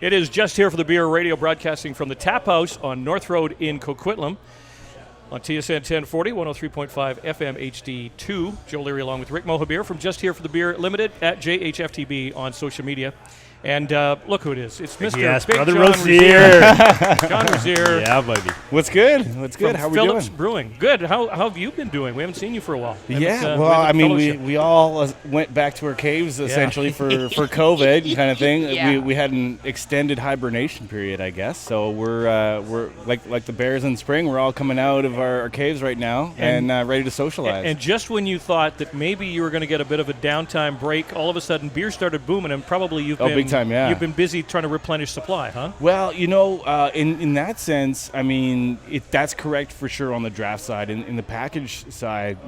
It is Just Here for the Beer radio broadcasting from the Taphouse on North Road in Coquitlam on TSN 1040, 103.5 FM HD2. Joe Leary along with Rick Mohabir from Just Here for the Beer Limited at JHFTB on social media. And look who it is. It's Mr. Big Brother John Rozier. John Rozier. Yeah, buddy. What's good? What's good? How we doing? Phillips Brewing. Good. How have you been doing? We haven't seen you for a while. We all went back to our caves essentially for COVID kind of thing. Yeah. We had an extended hibernation period, I guess. So we're like the bears in spring. We're all coming out of our caves right now and ready to socialize. And just when you thought that maybe you were going to get a bit of a downtime break, all of a sudden beer started booming, and probably you've been big time, yeah. You've been busy trying to replenish supply, huh? Well, in that sense, I mean, that's correct for sure on the draft side. In the package side,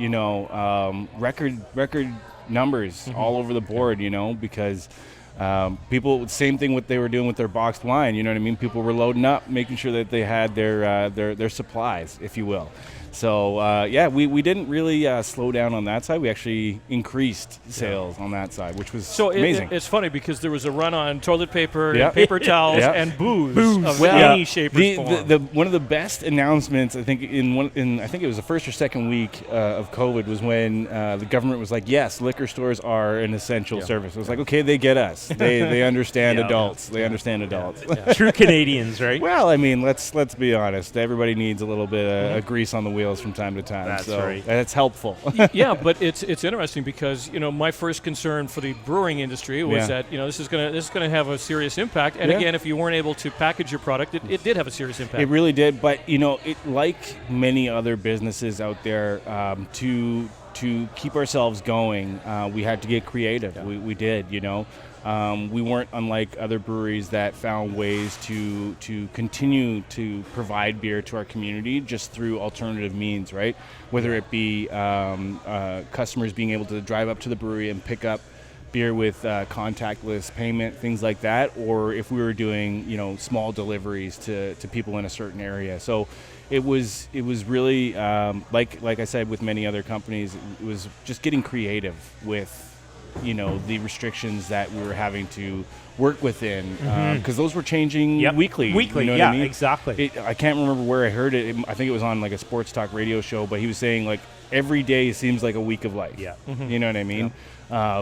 record numbers all over the board, because people, same thing what they were doing with their boxed wine, you know what I mean? People were loading up, making sure that they had their supplies, if you will. So, we didn't really slow down on that side. We actually increased sales on that side, which was amazing. It's funny because there was a run on toilet paper and paper towels and booze of any shape or form. One of the best announcements, I think, I think it was the first or second week of COVID, was when the government was like, yes, liquor stores are an essential service. It was like, okay, they get us. They understand adults. They understand adults. True Canadians, right? Well, I mean, let's be honest. Everybody needs a little bit of grease on the wheels from time to time. That's so right. That's helpful. Yeah, but it's interesting because my first concern for the brewing industry was that this is gonna have a serious impact. And again, if you weren't able to package your product, it did have a serious impact. It really did. But it, like many other businesses out there, to keep ourselves going, we had to get creative. We did. We weren't unlike other breweries that found ways to continue to provide beer to our community just through alternative means, right? Whether it be customers being able to drive up to the brewery and pick up beer with contactless payment, things like that, or if we were doing small deliveries to people in a certain area. So it was really like I said with many other companies, it was just getting creative with the restrictions that we were having to work within, because those were changing weekly. Weekly, what I mean? Exactly. I can't remember where I heard it. I think it was on like a sports talk radio show, but he was saying like every day seems like a week of life. Yeah. You know what I mean?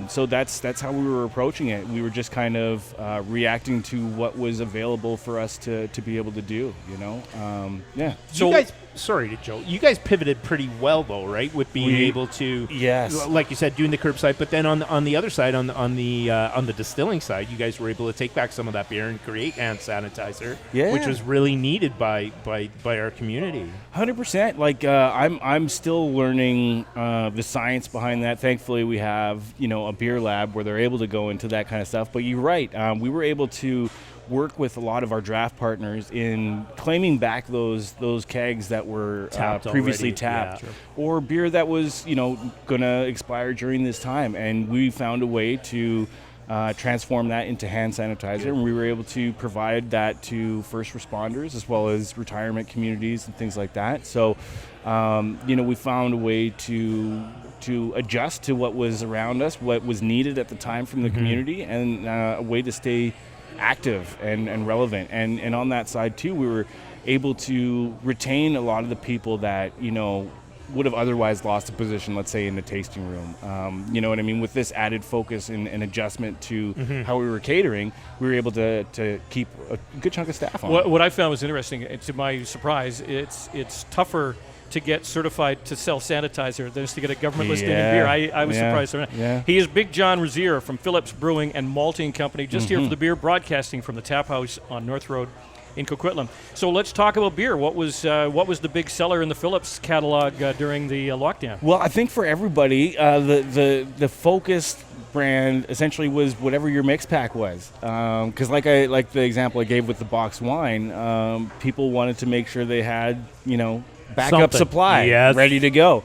So that's how we were approaching it. We were just kind of reacting to what was available for us to be able to do, So you guys, sorry, Joe, you guys pivoted pretty well though, right? With being able to, like you said, doing the curbside, but then on the other side, on the distilling side, you guys were able to take back some of that beer and create hand sanitizer, which was really needed by our community. 100%. Like I'm still learning the science behind that. Thankfully, we have a beer lab where they're able to go into that kind of stuff. But you're right. We were able to work with a lot of our draft partners in claiming back those kegs that were previously tapped, or beer that was going to expire during this time, and we found a way to transform that into hand sanitizer, and we were able to provide that to first responders as well as retirement communities and things like that. So we found a way to adjust to what was around us, what was needed at the time from the community, and a way to stay active and relevant. And on that side too, we were able to retain a lot of the people that would have otherwise lost a position, let's say in the tasting room. You know what I mean? With this added focus and adjustment to how we were catering, we were able to keep a good chunk of staff on. What I found was interesting, and to my surprise, it's tougher to get certified to sell sanitizer than to get a government listing in beer. I was surprised. He is Big John Rozier from Phillips Brewing and Malting Company, just here for the beer, broadcasting from the Taphouse on North Road in Coquitlam. So let's talk about beer. What was the big seller in the Phillips catalog during the lockdown? Well, I think for everybody, the focused brand essentially was whatever your mix pack was, because like the example I gave with the boxed wine, people wanted to make sure they had backup supply ready to go.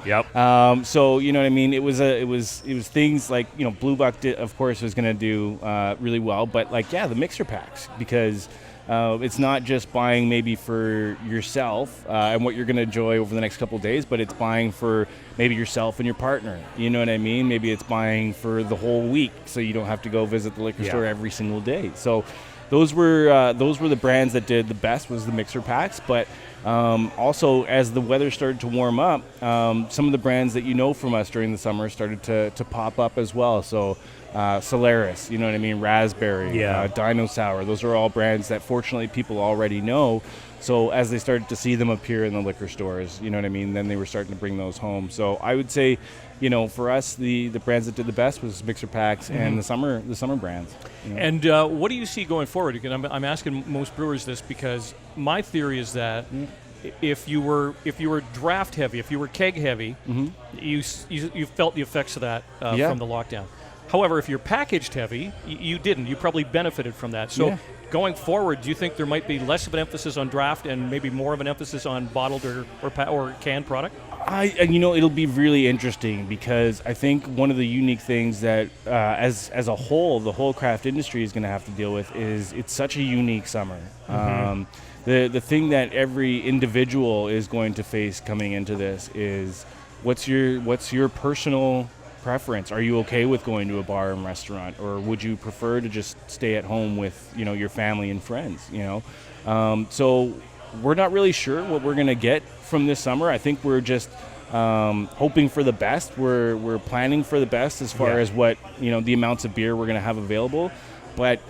So you know what I mean. It was things like Blue Buck of course was going to do really well, but the mixer packs, because it's not just buying maybe for yourself and what you're going to enjoy over the next couple of days, but it's buying for maybe yourself and your partner. You know what I mean? Maybe it's buying for the whole week, so you don't have to go visit the liquor store every single day. So those were the brands that did the best, was the mixer packs. But also, as the weather started to warm up, some of the brands that you know from us during the summer started to pop up as well. So Solaris, you know what I mean, Raspberry, Dino Sour, those are all brands that fortunately people already know. So as they started to see them appear in the liquor stores, you know what I mean, then they were starting to bring those home. So I would say, you know, for us, the brands that did the best was mixer packs and the summer brands. You know? And what do you see going forward? Again, I'm asking most brewers this because my theory is that if you were draft heavy, if you were keg heavy, you felt the effects of that from the lockdown. However, if you're packaged heavy, you didn't. You probably benefited from that. So going forward, do you think there might be less of an emphasis on draft and maybe more of an emphasis on bottled or canned product? It'll be really interesting because I think one of the unique things that, as a whole, the whole craft industry is going to have to deal with is it's such a unique summer. The thing that every individual is going to face coming into this is what's your personal preference? Are you okay with going to a bar and restaurant, or would you prefer to just stay at home with your family and friends? So we're not really sure what we're going to get from this summer. I think we're just hoping for the best. We're planning for the best as far as what the amounts of beer we're going to have available. But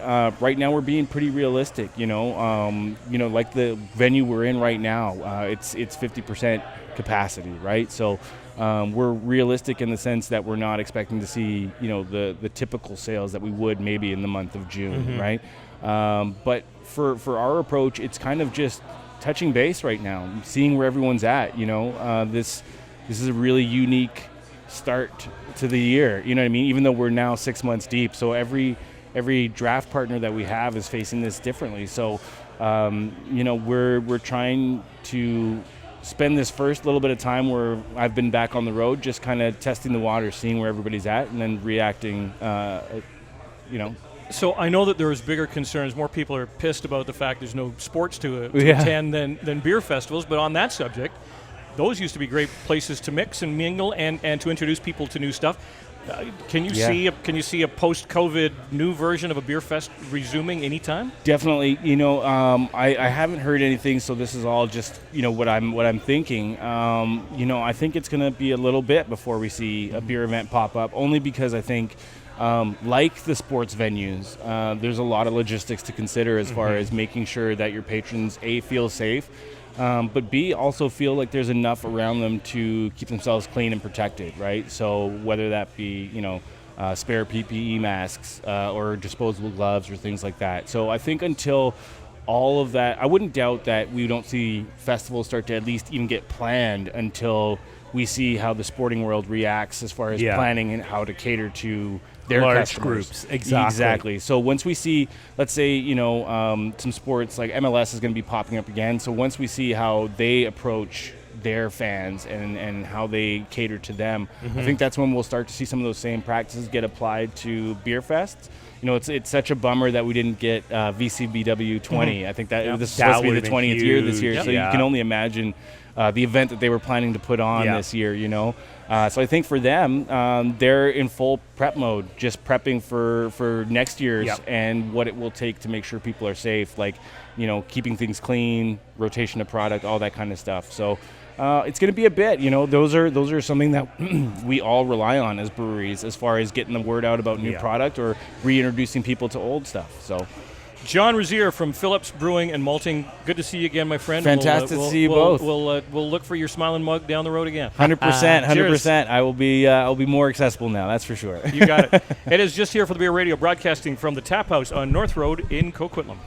right now we're being pretty realistic. Like the venue we're in right now, it's 50% capacity, right? So we're realistic in the sense that we're not expecting to see the typical sales that we would maybe in the month of June, right? But for our approach, it's kind of just touching base right now, seeing where everyone's at. This is a really unique start to the year. You know what I mean? Even though we're now 6 months deep, so every draft partner that we have is facing this differently. So we're trying to spend this first little bit of time where I've been back on the road, just kind of testing the water, seeing where everybody's at, and then reacting. So I know that there's bigger concerns. More people are pissed about the fact there's no sports to attend than beer festivals. But on that subject, those used to be great places to mix and mingle and to introduce people to new stuff. Can you see a post-COVID new version of a beer fest resuming anytime? Definitely. I haven't heard anything, so this is all just what I'm thinking. I think it's going to be a little bit before we see a beer event pop up, only because I think. Like the sports venues, there's a lot of logistics to consider as far as making sure that your patrons, A, feel safe, but B, also feel like there's enough around them to keep themselves clean and protected, right? So whether that be, spare PPE masks or disposable gloves or things like that. So I think until all of that, I wouldn't doubt that we don't see festivals start to at least even get planned until we see how the sporting world reacts as far as planning and how to cater to their large customers. Groups. Exactly. So once we see, let's say, some sports like MLS is going to be popping up again. So once we see how they approach their fans and how they cater to them, I think that's when we'll start to see some of those same practices get applied to beer fests. It's such a bummer that we didn't get VCBW 20. I think that this is supposed to be the 20th year this year. So you can only imagine the event that they were planning to put on this year, So I think for them, they're in full prep mode, just prepping for next year's and what it will take to make sure people are safe, like, keeping things clean, rotation of product, all that kind of stuff. So it's going to be a bit, those are something that we all rely on as breweries as far as getting the word out about new product or reintroducing people to old stuff. So. John Rozier from Phillips Brewing and Malting. Good to see you again, my friend. Fantastic to see you both. We'll look for your smiling mug down the road again. 100%. I will be more accessible now. That's for sure. You got it. It is Just Here for the Beer Radio, broadcasting from the Taphouse on North Road in Coquitlam.